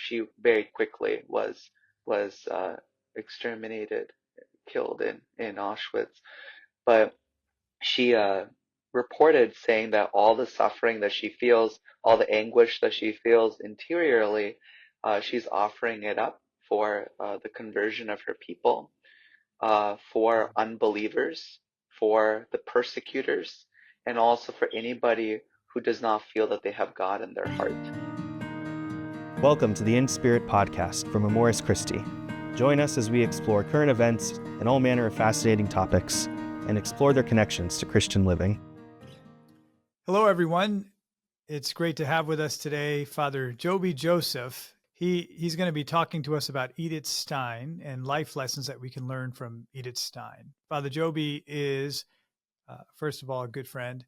she very quickly was exterminated, killed in Auschwitz. But she reported saying that all the suffering that she feels, all the anguish that she feels interiorly, she's offering it up for the conversion of her people, for unbelievers, for the persecutors, and also for anybody who does not feel that they have God in their heart. Welcome to the InSpirit podcast from Amoris Christi. Join us as we explore current events and all manner of fascinating topics and explore their connections to Christian living. Hello, everyone. It's great to have with us today Father Joby Joseph. He's going to be talking to us about Edith Stein and life lessons that we can learn from Edith Stein. Father Joby is, first of all, a good friend,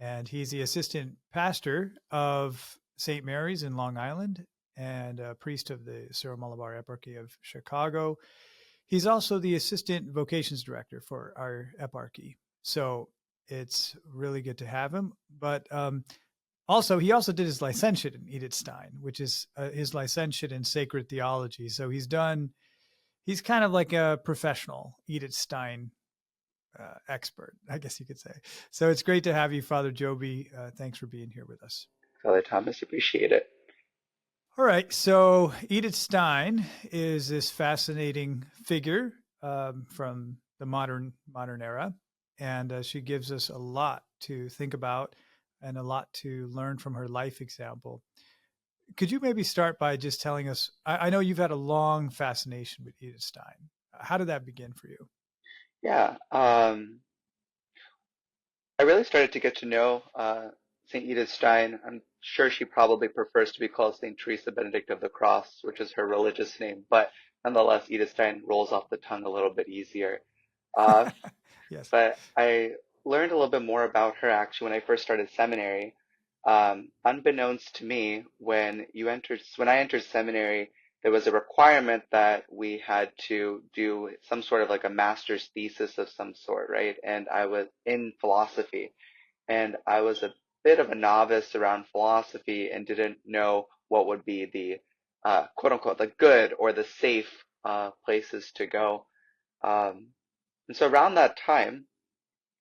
and he's the assistant pastor of St. Mary's in Long Island and a priest of the Syro-Malabar Eparchy of Chicago. He's also the assistant vocations director for our eparchy. So it's really good to have him. But he also did his licentiate in Edith Stein, which is his licentiate in Sacred Theology. So he's kind of like a professional Edith Stein expert, I guess you could say. So it's great to have you, Father Joby. Thanks for being here with us. Father Thomas, appreciate it. All right. So Edith Stein is this fascinating figure from the modern era. And she gives us a lot to think about and a lot to learn from her life example. Could you maybe start by just telling us, I know you've had a long fascination with Edith Stein. How did that begin for you? Yeah, I really started to get to know St. Edith Stein. I'm sure she probably prefers to be called St. Teresa Benedicta of the Cross, which is her religious name, but nonetheless, Edith Stein rolls off the tongue a little bit easier. Yes. But I learned a little bit more about her actually when I first started seminary. Unbeknownst to me, when I entered seminary, there was a requirement that we had to do some sort of like a master's thesis of some sort, right? And I was in philosophy, and I was a bit of a novice around philosophy and didn't know what would be the quote unquote the good or the safe places to go. And so around that time,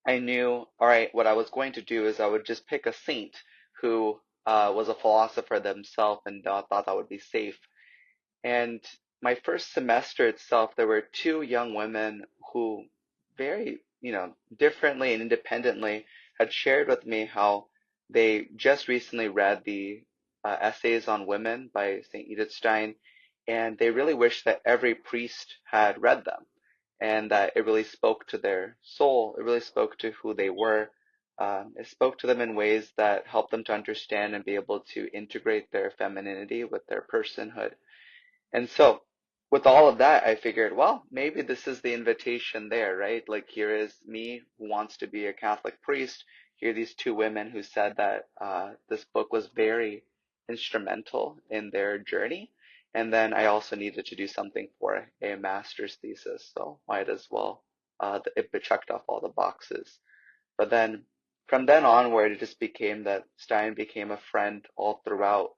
I knew, all right, what I was going to do is I would just pick a saint who was a philosopher themselves and thought that would be safe. And my first semester itself, there were two young women who very, differently and independently had shared with me how they just recently read the Essays on Women by St. Edith Stein, and they really wished that every priest had read them and that it really spoke to their soul. It really spoke to who they were. It spoke to them in ways that helped them to understand and be able to integrate their femininity with their personhood. And so with all of that, I figured, well, maybe this is the invitation there, right? Like here is me who wants to be a Catholic priest. Here are these two women who said that this book was very instrumental in their journey. And then I also needed to do something for a master's thesis, so might as well. It checked off all the boxes. But then from then onward, it just became that Stein became a friend all throughout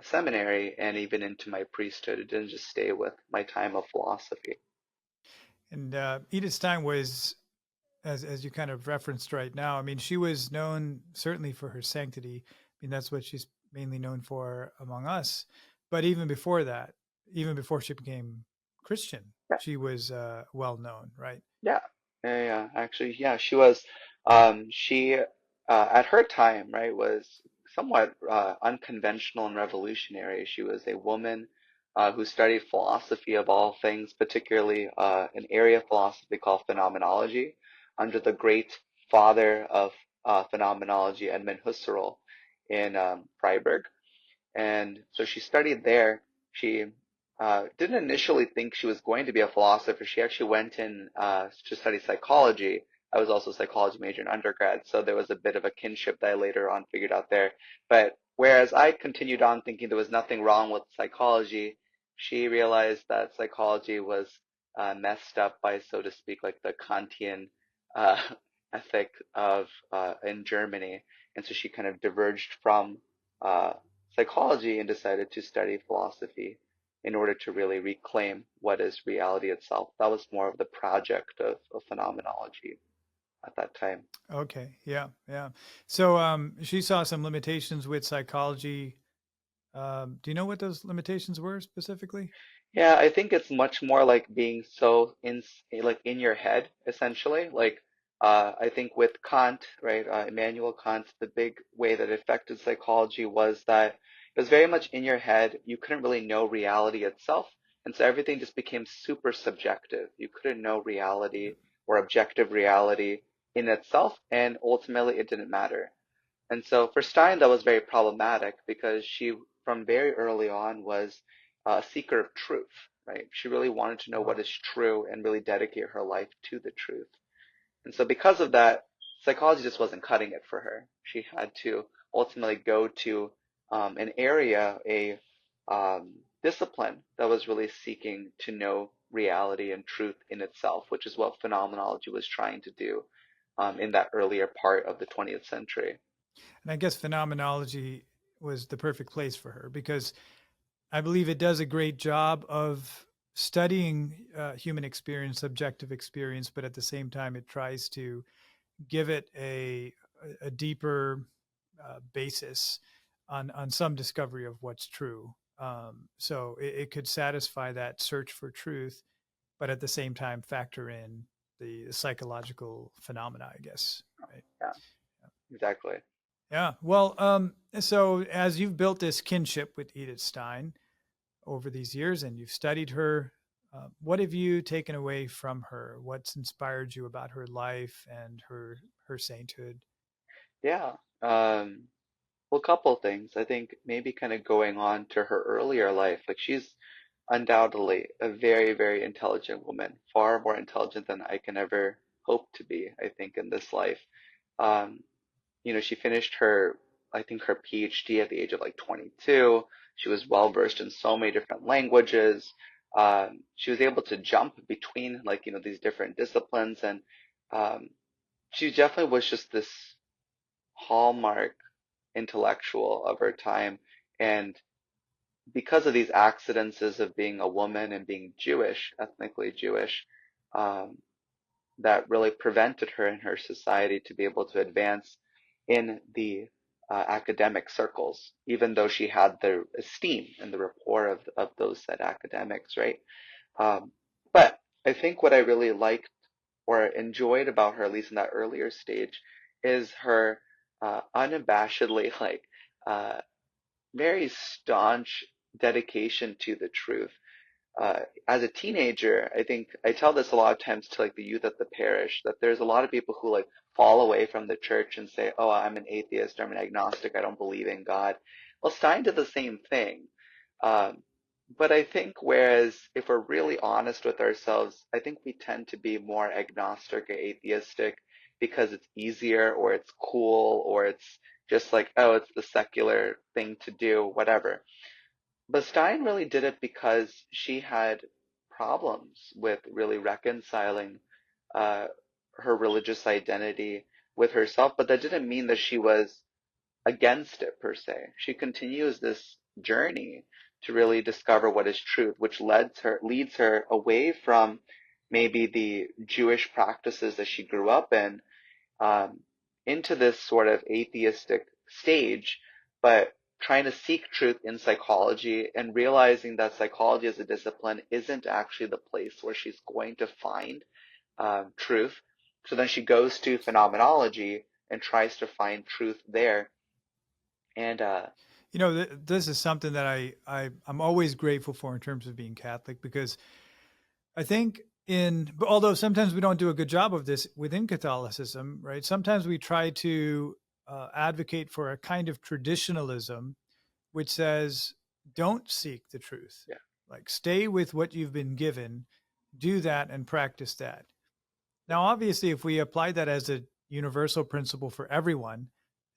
seminary and even into my priesthood. It didn't just stay with my time of philosophy. And Edith Stein was, as you kind of referenced right now, I mean, she was known certainly for her sanctity. I mean, that's what she's mainly known for among us. But even before that, even before she became Christian, Yeah. she was well known, right? Yeah. Actually, yeah, she was. She at her time, right, was somewhat unconventional and revolutionary. She was a woman who studied philosophy of all things, particularly an area of philosophy called phenomenology, under the great father of phenomenology, Edmund Husserl, in Freiburg. And so she studied there. She didn't initially think she was going to be a philosopher. She actually went in to study psychology. I was also a psychology major in undergrad, so there was a bit of a kinship that I later on figured out there. But whereas I continued on thinking there was nothing wrong with psychology, she realized that psychology was messed up by, so to speak, like the Kantian uh, ethic of in Germany. And so she kind of diverged from psychology and decided to study philosophy in order to really reclaim what is reality itself. That was more of the project of phenomenology at that time. Okay. Yeah. Yeah. So she saw some limitations with psychology. Do you know what those limitations were specifically? Yeah, I think it's much more like being so in your head, essentially. Like I think with Kant, right, Immanuel Kant, the big way that it affected psychology was that it was very much in your head. You couldn't really know reality itself, and so everything just became super subjective. You couldn't know reality or objective reality in itself, and ultimately it didn't matter. And so for Stein, that was very problematic because she, from very early on, was a seeker of truth, right? She really wanted to know what Wow. is true and really dedicate her life to the truth. And so because of that, psychology just wasn't cutting it for her. She had to ultimately go to an area, a discipline that was really seeking to know reality and truth in itself, which is what phenomenology was trying to do in that earlier part of the 20th century. And I guess phenomenology was the perfect place for her because I believe it does a great job of studying human experience, subjective experience, but at the same time, it tries to give it a deeper basis on some discovery of what's true. So it could satisfy that search for truth, but at the same time factor in the psychological phenomena, I guess. Right. Yeah, exactly. Yeah. Well, so as you've built this kinship with Edith Stein over these years and you've studied her, what have you taken away from her? What's inspired you about her life and her sainthood? Yeah. Well, a couple things. I think maybe kind of going on to her earlier life, like she's undoubtedly a very, very intelligent woman, far more intelligent than I can ever hope to be, I think, in this life. Um, she finished I think her PhD at the age of like 22. She was well versed in so many different languages. She was able to jump between like, these different disciplines, and um, she definitely was just this hallmark intellectual of her time. And because of these accidents of being a woman and being Jewish, ethnically Jewish, um, that really prevented her in her society to be able to advance in the academic circles, even though she had the esteem and the rapport of those said academics, right? Um, but I think what I really liked or enjoyed about her, at least in that earlier stage, is her unabashedly uh, very staunch dedication to the truth. As a teenager, I think I tell this a lot of times to like the youth at the parish that there's a lot of people who like fall away from the church and say, "Oh, I'm an atheist, I'm an agnostic, I don't believe in God." Well, Stein did the same thing. Um, but I think whereas if we're really honest with ourselves, I think we tend to be more agnostic or atheistic because it's easier or it's cool or it's just like, oh, it's the secular thing to do, whatever. But Stein really did it because she had problems with really reconciling uh, her religious identity with herself, but that didn't mean that she was against it per se. She continues this journey to really discover what is truth, which leads her away from maybe the Jewish practices that she grew up in, um, into this sort of atheistic stage, but trying to seek truth in psychology and realizing that psychology as a discipline isn't actually the place where she's going to find truth. So then she goes to phenomenology and tries to find truth there. And This is something that I'm always grateful for in terms of being Catholic because I think although sometimes we don't do a good job of this within Catholicism, right? Sometimes we try to advocate for a kind of traditionalism which says, don't seek the truth. yeah, Like, stay with what you've been given, do that and practice that. Now, obviously, if we apply that as a universal principle for everyone,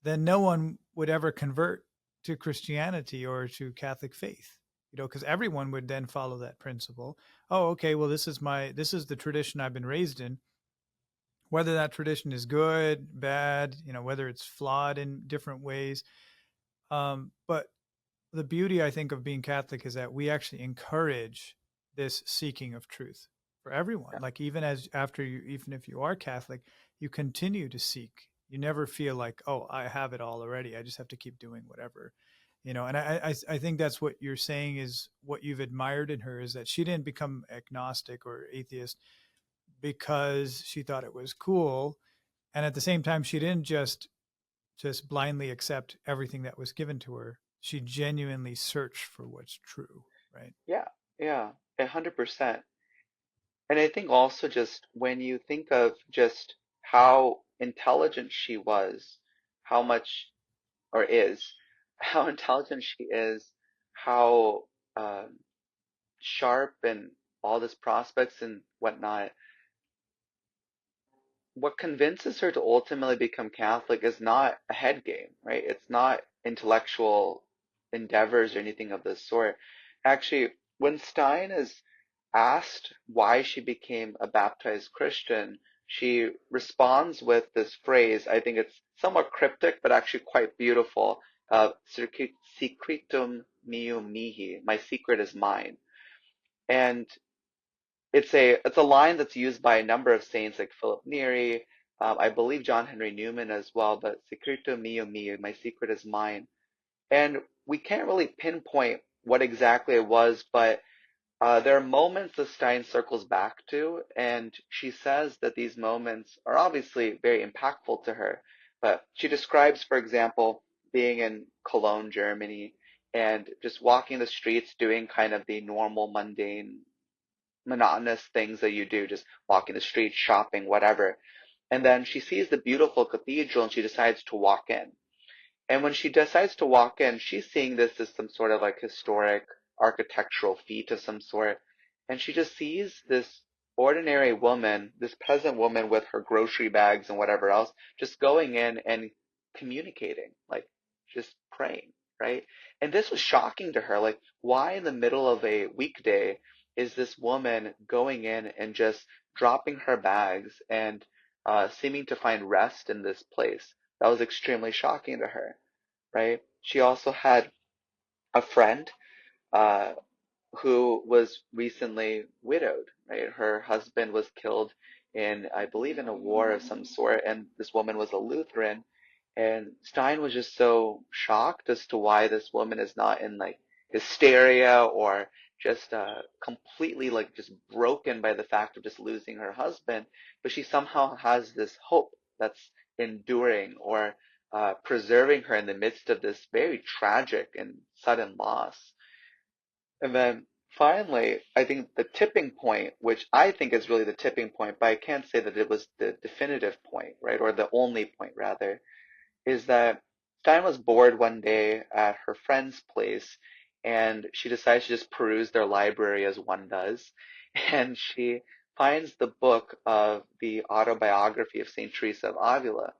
then no one would ever convert to Christianity or to Catholic faith, because everyone would then follow that principle. Oh, okay, well, this is the tradition I've been raised in. Whether that tradition is good, bad, whether it's flawed in different ways. But the beauty, I think, of being Catholic is that we actually encourage this seeking of truth for everyone. Yeah. Like even even if you are Catholic, you continue to seek. You never feel like, oh, I have it all already. I just have to keep doing whatever, And I think that's what you're saying is what you've admired in her is that she didn't become agnostic or atheist because she thought it was cool, and at the same time, she didn't just blindly accept everything that was given to her. She genuinely searched for what's true, right? Yeah. Yeah. 100%. And I think also just when you think of just how intelligent she was, how much or is, how intelligent she is, how um, sharp and all this prospects and whatnot, what convinces her to ultimately become Catholic is not a head game, right? It's not intellectual endeavors or anything of this sort. Actually, when Stein is asked why she became a baptized Christian, she responds with this phrase. I think it's somewhat cryptic, but actually quite beautiful. Secretum meum mihi, my secret is mine. And it's a line that's used by a number of saints like Philip Neri, I believe John Henry Newman as well. But secretum meo, my secret is mine. And we can't really pinpoint what exactly it was, but there are moments that Stein circles back to, and she says that these moments are obviously very impactful to her. But she describes, for example, being in Cologne, Germany, and just walking the streets, doing kind of the normal, mundane, monotonous things that you do, just walking the streets, shopping, whatever. And then she sees the beautiful cathedral and she decides to walk in. And when she decides to walk in, she's seeing this as some sort of like historic architectural feat of some sort. And she just sees this ordinary woman, this peasant woman with her grocery bags and whatever else, just going in and communicating, like just praying, right? And this was shocking to her. Like, why in the middle of a weekday is this woman going in and just dropping her bags and seeming to find rest in this place? That was extremely shocking to her, right? She also had a friend uh, who was recently widowed, right? Her husband was killed in, I believe, in a war of some sort, and this woman was a Lutheran. And Stein was just so shocked as to why this woman is not in like hysteria or just completely like just broken by the fact of just losing her husband, but she somehow has this hope that's enduring or preserving her in the midst of this very tragic and sudden loss. And then finally, I think the tipping point, which I think is really the tipping point, but I can't say that it was the definitive point, right? Or the only point, rather, is that Stein was bored one day at her friend's place and she decides to just peruse their library as one does. And she finds the book of the autobiography of St. Teresa of Avila.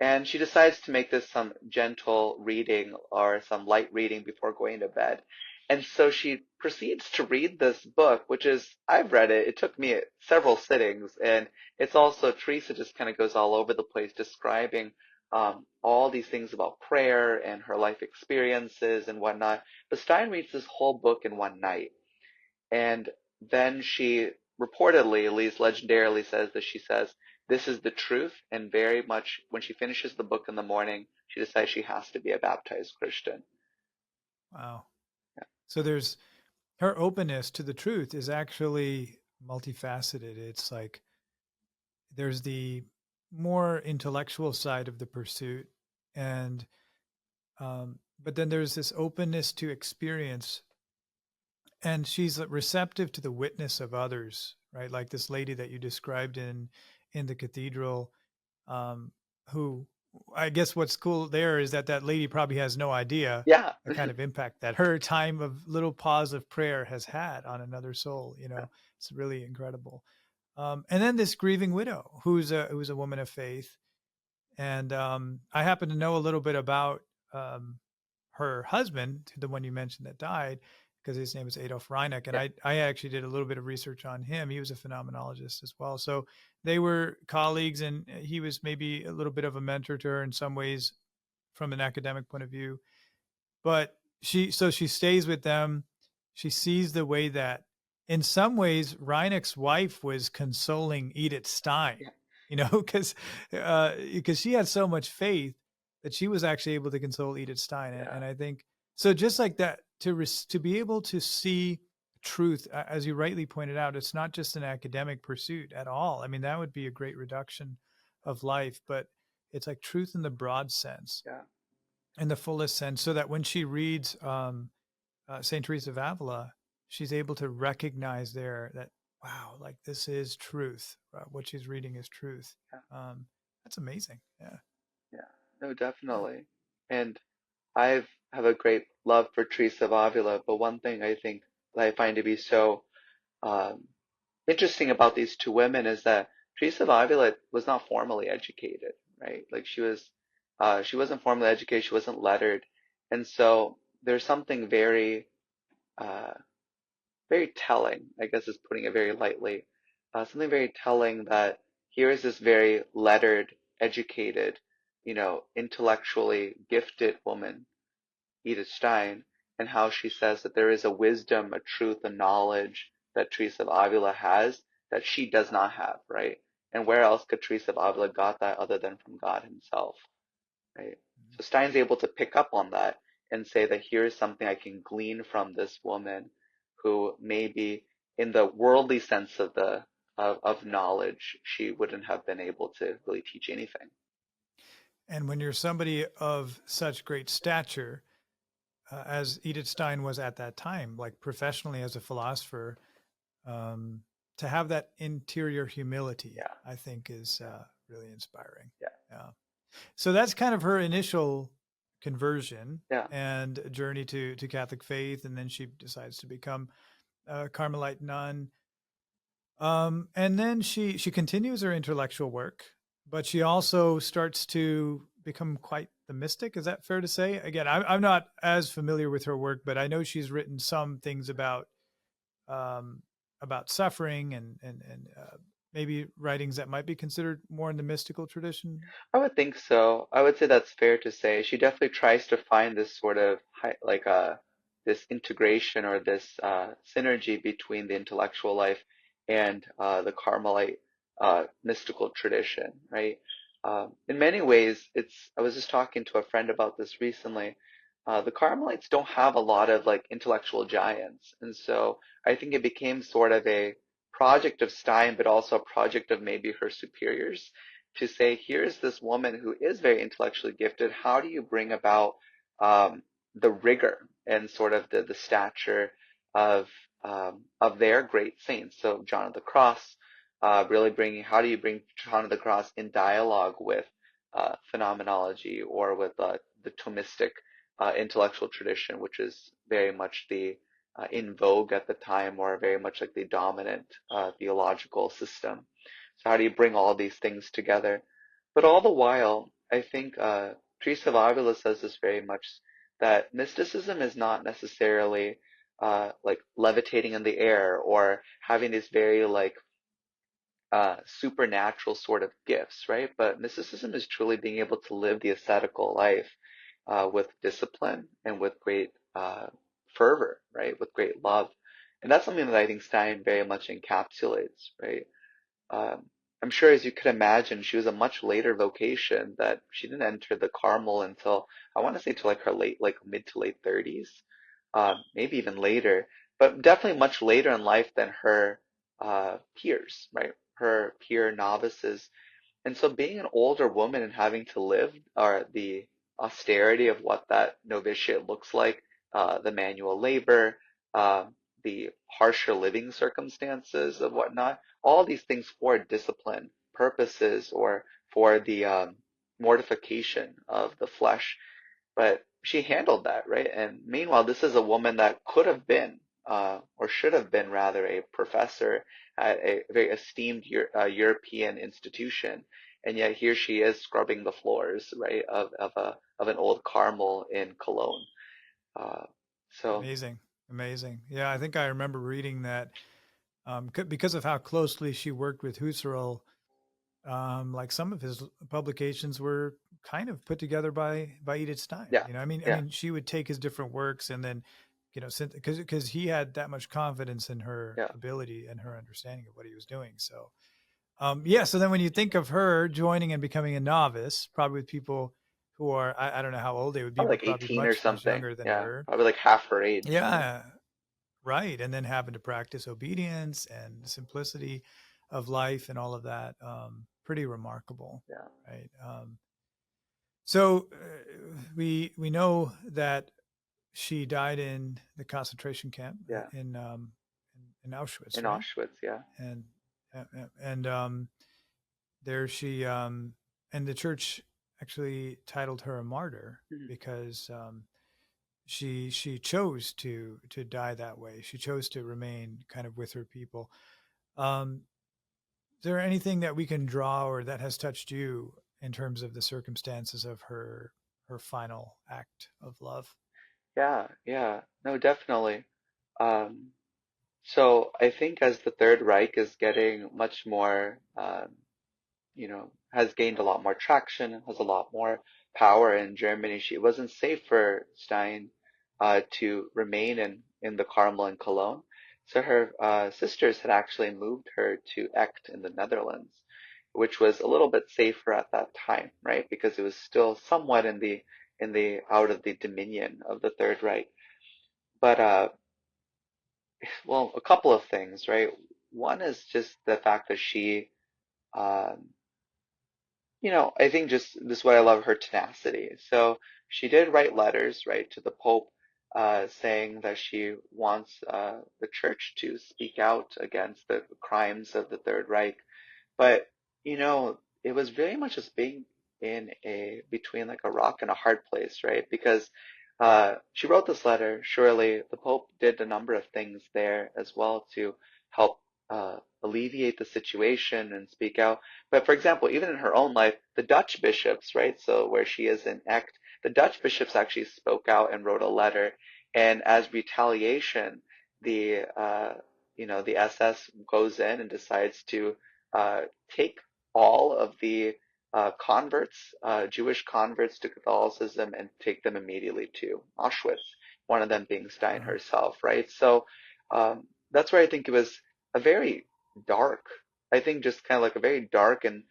And she decides to make this some gentle reading or some light reading before going to bed. And so she proceeds to read this book, which is, I've read it. It took me several sittings. And it's also, Teresa just kind of goes all over the place describing all these things about prayer and her life experiences and whatnot. But Stein reads this whole book in one night. And then she reportedly, at least legendarily, says that she says, this is the truth. And very much when she finishes the book in the morning, she decides she has to be a baptized Christian. Wow. So there's her openness to the truth is actually multifaceted. It's like there's the more intellectual side of the pursuit, and but then there's this openness to experience, and she's receptive to the witness of others, right? Like this lady that you described in the cathedral, who I guess what's cool there is that that lady probably has no idea Yeah. the kind of impact that her time of little pause of prayer has had on another soul. It's really incredible. And then this grieving widow, who's a woman of faith, and I happen to know a little bit about um, her husband, the one you mentioned that died, because his name is Adolf Reineck. And Yeah. I actually did a little bit of research on him. He was a phenomenologist as well. So they were colleagues, and he was maybe a little bit of a mentor to her in some ways from an academic point of view. But she stays with them. She sees the way that, in some ways, Reinach's wife was consoling Edith Stein, Yeah. because she had so much faith that she was actually able to console Edith Stein. Yeah. And I think so. Just like that, to be able to see truth, as you rightly pointed out, it's not just an academic pursuit at all. I mean, that would be a great reduction of life, but it's like truth in the broad sense, Yeah. in the fullest sense, so that when she reads Saint Teresa of Avila, she's able to recognize there that, wow, like this is truth. What she's reading is truth. Yeah. That's amazing. Yeah. Yeah. No, Yeah. definitely. And I have a great love for Teresa of Avila, but one thing I think that I find to be so um, interesting about these two women is that Teresa of Avila was not formally educated, right? Like she wasn't formally educated, she wasn't lettered, and so there's something very, uh, very telling. I guess is putting it very lightly. Something very telling that here is this very lettered, educated, intellectually gifted woman, Edith Stein, and how she says that there is a wisdom, a truth, a knowledge that Teresa of Avila has that she does not have, right? And where else could Teresa of Avila got that other than from God himself, right? So Stein's able to pick up on that and say that here's something I can glean from this woman who maybe in the worldly sense of of knowledge, she wouldn't have been able to really teach anything. And when you're somebody of such great stature, as Edith Stein was at that time, like professionally as a philosopher, to have that interior humility, Yeah. I think is really inspiring. Yeah. Yeah. So that's kind of her initial conversion Yeah. and journey to Catholic faith, and then she decides to become a Carmelite nun. And then she continues her intellectual work, but she also starts to become quite the mystic. Is that fair to say? Again, I'm not as familiar with her work, but I know she's written some things um, about suffering and maybe writings that might be considered more in the mystical tradition. I would think so. I would say that's fair to say. She definitely tries to find this sort of this integration or this synergy between the intellectual life and the Carmelite mystical tradition, right? In many ways, I was just talking to a friend about this recently. The Carmelites don't have a lot of like intellectual giants, and so I think it became sort of a project of Stein, but also a project of maybe her superiors to say, here's this woman who is very intellectually gifted. How do you bring about the rigor and sort of the stature of their great saints? So John of the Cross, really bringing, how do you bring John of the Cross in dialogue with phenomenology or with the Thomistic intellectual tradition, which is very much the in vogue at the time, or very much like the dominant theological system. So how do you bring all these things together? But all the while, I think Teresa of Avila says this very much, that mysticism is not necessarily like levitating in the air or having these very like supernatural sort of gifts, right? But mysticism is truly being able to live the ascetical life with discipline and with great fervor, right? With great love. And that's something that I think Stein very much encapsulates, right? Um, I'm sure, as you could imagine, she was a much later vocation, that she didn't enter the Carmel until, I want to say, to like her like mid to late 30s, maybe even later, but definitely much later in life than her peers, right? Her peer novices. And so being an older woman and having to live the austerity of what that novitiate looks like, the manual labor, uh, the harsher living circumstances of whatnot, all these things for discipline purposes or for the mortification of the flesh, but she handled that, right? And meanwhile, this is a woman that could have been, or should have been rather, a professor at a very esteemed European institution, and yet here she is scrubbing the floors, right, of an old Carmel in Cologne. Uh, so Amazing, amazing. Yeah, I think I remember reading that because of how closely she worked with Husserl. like some of his publications were kind of put together by Edith Stein. Yeah. You know, I mean, Yeah. she would take his different works and then, you know, because he had that much confidence in her Yeah. ability and her understanding of what he was doing. So, yeah. So then when you think of her joining and becoming a novice, probably with people who are, I don't know how old they would be, Probably but like probably 18 or much something. younger than Yeah. her. Probably like half her age. Yeah. Right. And then having to practice obedience and simplicity of life and all of that. Pretty remarkable. Yeah. Right. So we know that she died in the concentration camp Yeah. in Auschwitz, In right? Auschwitz. Yeah. And there she and the church actually titled her a martyr Mhm. because she chose to die that way. She chose to remain kind of with her people. Is there anything that we can draw or that has touched you in terms of the circumstances of her final act of love? Yeah. Yeah. No, definitely. Um, so I think as the Third Reich is getting much more, has gained a lot more traction, has a lot more power in Germany. It wasn't safe for Stein to remain in the Carmel in Cologne. So her sisters had actually moved her to Echt in the Netherlands, which was a little bit safer at that time, right? Because it was still somewhat in the out of the dominion of the Third Reich. But well, a couple of things, right? One is just the fact that she um, I think just this is what I love, her tenacity. So she did write letters, right, to the Pope, saying that she wants the church to speak out against the crimes of the Third Reich. But, it was very much just being in between like a rock and a hard place, right? Because she wrote this letter. Surely the Pope did a number of things there as well to help alleviate the situation and speak out. But for example, even in her own life, the Dutch bishops, right? So where she is in Echt, the Dutch bishops actually spoke out and wrote a letter. And as retaliation, the SS goes in and decides to uh, take all of the converts, Jewish converts to Catholicism, and take them immediately to Auschwitz, one of them being Stein Wow. herself, right? So that's where I think it was a very dark, I think just kind of like a very dark and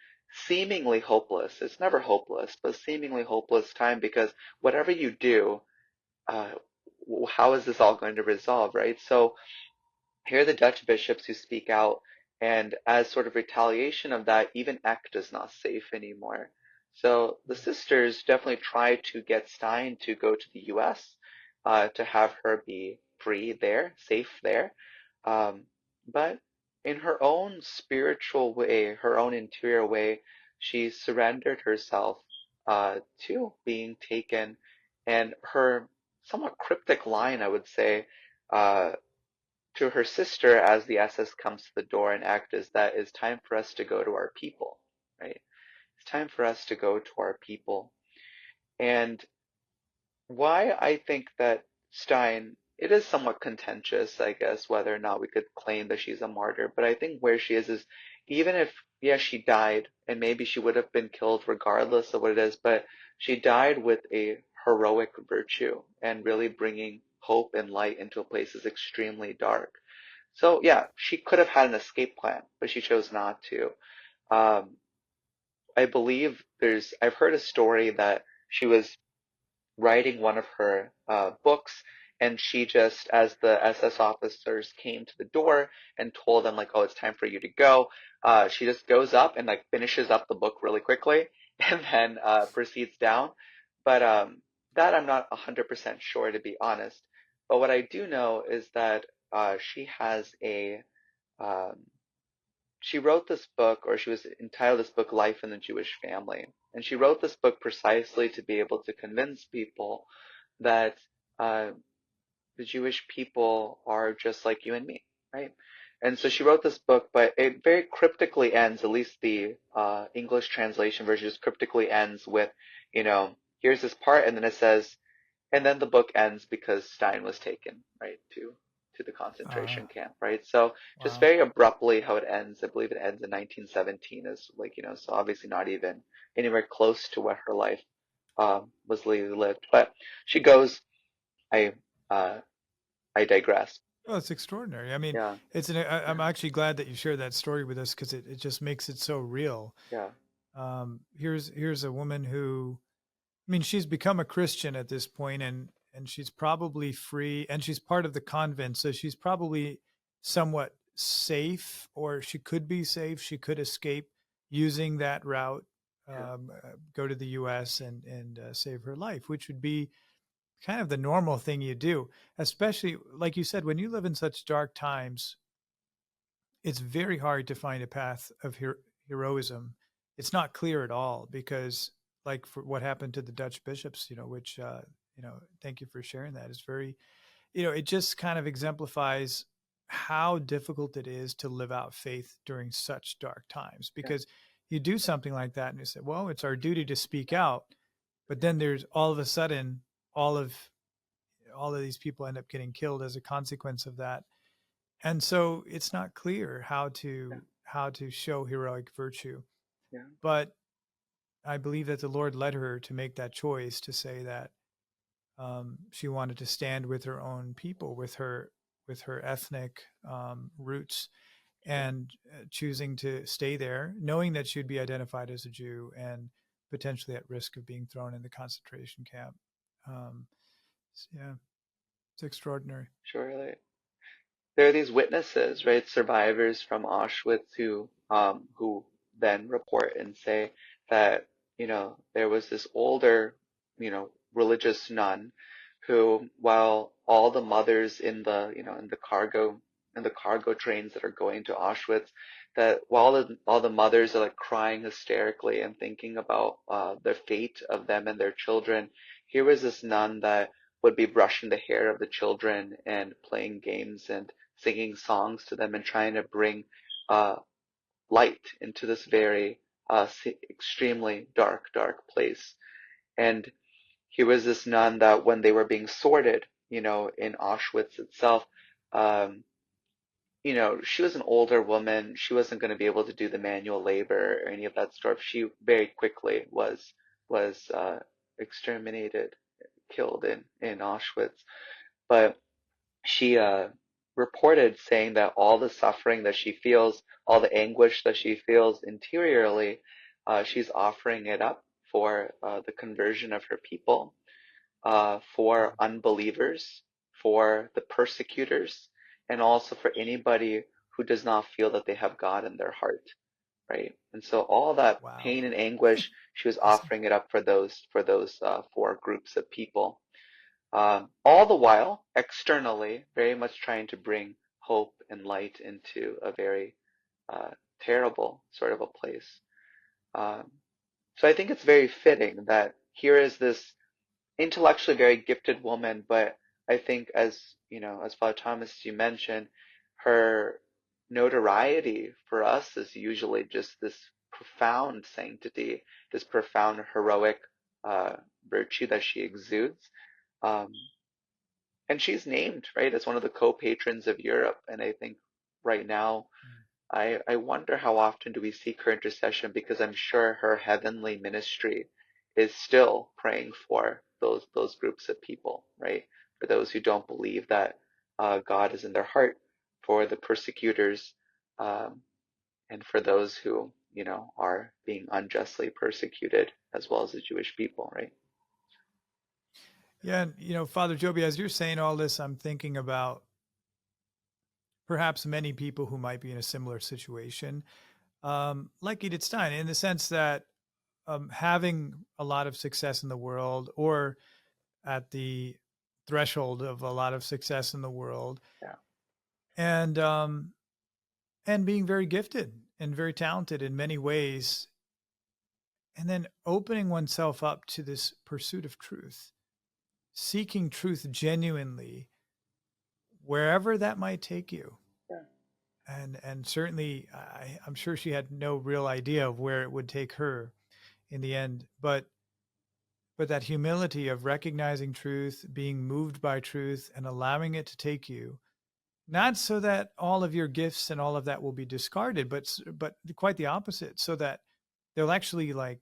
seemingly hopeless, it's never hopeless, but seemingly hopeless time because whatever you do, uh, how is this all going to resolve, right? So here are the Dutch bishops who speak out, and as sort of retaliation of that, even Eck is not safe anymore. So the sisters definitely tried to get Stein to go to the US to have her be free there, safe there. Um, but in her own spiritual way, her own interior way, she surrendered herself to being taken. And her somewhat cryptic line, I would say, uh, to her sister as the SS comes to the door and act as that it's time for us to go to our people, right? It's time for us to go to our people. And why I think that Stein, it is somewhat contentious, I guess, whether or not we could claim that she's a martyr, but I think where she is even if, yes, she died, and maybe she would have been killed regardless of what it is, but she died with a heroic virtue and really bringing hope and light into a place that's extremely dark. So yeah, she could have had an escape plan, but she chose not to. Um, I believe I've heard a story that she was writing one of her books, and she just, as the SS officers came to the door and told them like, "Oh, it's time for you to go," she just goes up and like finishes up the book really quickly, and then proceeds down. But that I'm not 100% sure, to be honest. But what I do know is that she has um, she wrote this book, or she was entitled this book, Life in the Jewish Family. And she wrote this book precisely to be able to convince people that uh, the Jewish people are just like you and me, right? And so she wrote this book, but it very cryptically ends, at least the English translation version just cryptically ends with, here's this part, and then it says, and then the book ends because Stein was taken, right, to the concentration camp, right? So just Wow. very abruptly how it ends. I believe it ends in 1917 is like, so obviously not even anywhere close to what her life was lived. But she goes, I uh, I digress. Oh, it's extraordinary. I mean, Yeah, I'm actually glad that you shared that story with us because it just makes it so real. yeah, Here's a woman who, I mean, she's become a Christian at this point, and she's probably free, and she's part of the convent, so she's probably somewhat safe, or she could be safe. She could escape using that route, yeah, go to the U.S. and save her life, which would be kind of the normal thing you do, especially like you said, when you live in such dark times. It's very hard to find a path of heroism. It's not clear at all because, like, for what happened to the Dutch bishops, which, thank you for sharing that. It's very, it just kind of exemplifies how difficult it is to live out faith during such dark times yeah, because you do something like that and you say, well, it's our duty to speak out. But then there's all of a sudden, all of all of these people end up getting killed as a consequence of that, and so it's not clear yeah, how to show heroic virtue. yeah, But I believe that the Lord led her to make that choice to say that she wanted to stand with her own people, with her ethnic roots, yeah, and choosing to stay there, knowing that she'd be identified as a Jew and potentially at risk of being thrown in the concentration camp. Um, yeah, it's extraordinary. sure. There are these witnesses, right, survivors from Auschwitz who then report and say that, there was this older, religious nun who, while all the mothers in the, in the cargo trains that are going to Auschwitz, that while all the mothers are like crying hysterically and thinking about the fate of them and their children, here was this nun that would be brushing the hair of the children and playing games and singing songs to them and trying to bring uh, light into this very extremely dark, dark place. And here was this nun that when they were being sorted, in Auschwitz itself, um, she was an older woman. She wasn't going to be able to do the manual labor or any of that stuff. She very quickly was exterminated, killed in Auschwitz. But she reported saying that all the suffering that she feels, all the anguish that she feels interiorly, she's offering it up for the conversion of her people, for unbelievers, for the persecutors, and also for anybody who does not feel that they have God in their heart, right? And so all that Wow. pain and anguish, she was Listen. offering it up for those four groups of people. All the while, externally, very much trying to bring hope and light into a very uh, terrible sort of a place. Um, so I think it's very fitting that here is this intellectually very gifted woman, but I think as Father Thomas, you mentioned, her notoriety for us is usually just this profound sanctity, this profound heroic virtue that she exudes. Um, and she's named, right, as one of the co-patrons of Europe. And I think right now, I wonder how often do we seek her intercession, because I'm sure her heavenly ministry is still praying for those groups of people, right? For those who don't believe that God is in their heart, for the persecutors, um, and for those who, are being unjustly persecuted, as well as the Jewish people, right? Yeah, and Father Joby, as you're saying all this, I'm thinking about perhaps many people who might be in a similar situation, like Edith Stein, in the sense that having a lot of success in the world, or at the threshold of a lot of success in the world, Yeah, and being very gifted and very talented in many ways, and then opening oneself up to this pursuit of truth, seeking truth genuinely, wherever that might take you. yeah, And certainly I'm sure she had no real idea of where it would take her in the end, but that humility of recognizing truth, being moved by truth, and allowing it to take you, not so that all of your gifts and all of that will be discarded, but quite the opposite, so that they'll actually like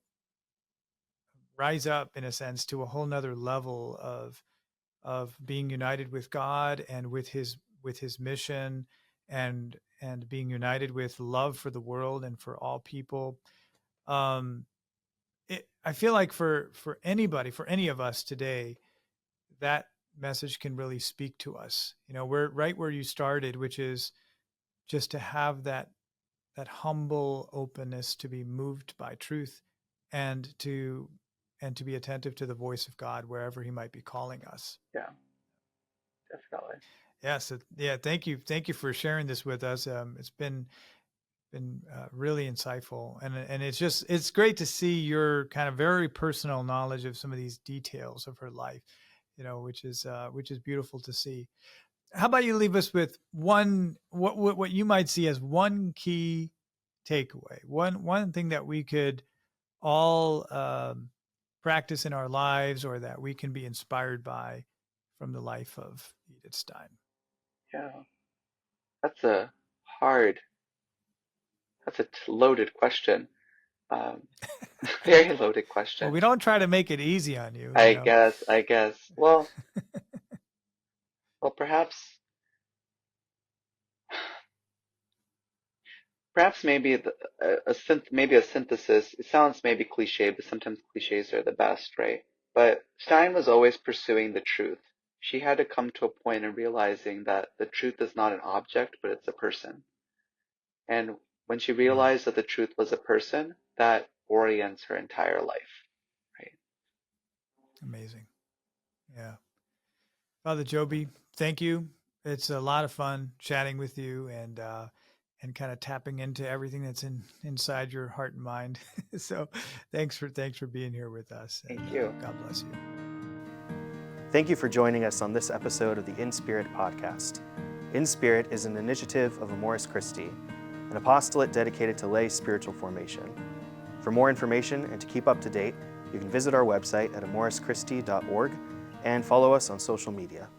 rise up in a sense to a whole nother level of being united with God and with his mission, and being united with love for the world and for all people. I feel like for anybody, for any of us today, that message can really speak to us. We're right where you started, which is just to have that humble openness to be moved by truth, and to be attentive to the voice of God wherever he might be calling us. Yeah, definitely. Yeah. So yeah, thank you for sharing this with us. It's been really insightful, and it's great to see your kind of very personal knowledge of some of these details of her life, which is beautiful to see. How about you leave us with what you might see as one key takeaway, one thing that we could all practice in our lives, or that we can be inspired by from the life of Edith Stein? Yeah, that's a loaded question. Very loaded Well, question. we don't try to make it easy on you. I guess. Well, perhaps maybe maybe a synthesis. It sounds maybe cliche, but sometimes cliches are the best, right? But Stein was always pursuing the truth. She had to come to a point in realizing that the truth is not an object, but it's a person. And when she realized that the truth was a person, that orients her entire life, right? Amazing. Yeah. Father Joby, thank you. It's a lot of fun chatting with you, and kind of tapping into everything that's inside your heart and mind. So thanks for being here with us. Thank you. God bless you. Thank you for joining us on this episode of the InSpirit podcast. InSpirit is an initiative of Amoris Christi, an apostolate dedicated to lay spiritual formation. For more information and to keep up to date, you can visit our website at amorischristi.org and follow us on social media.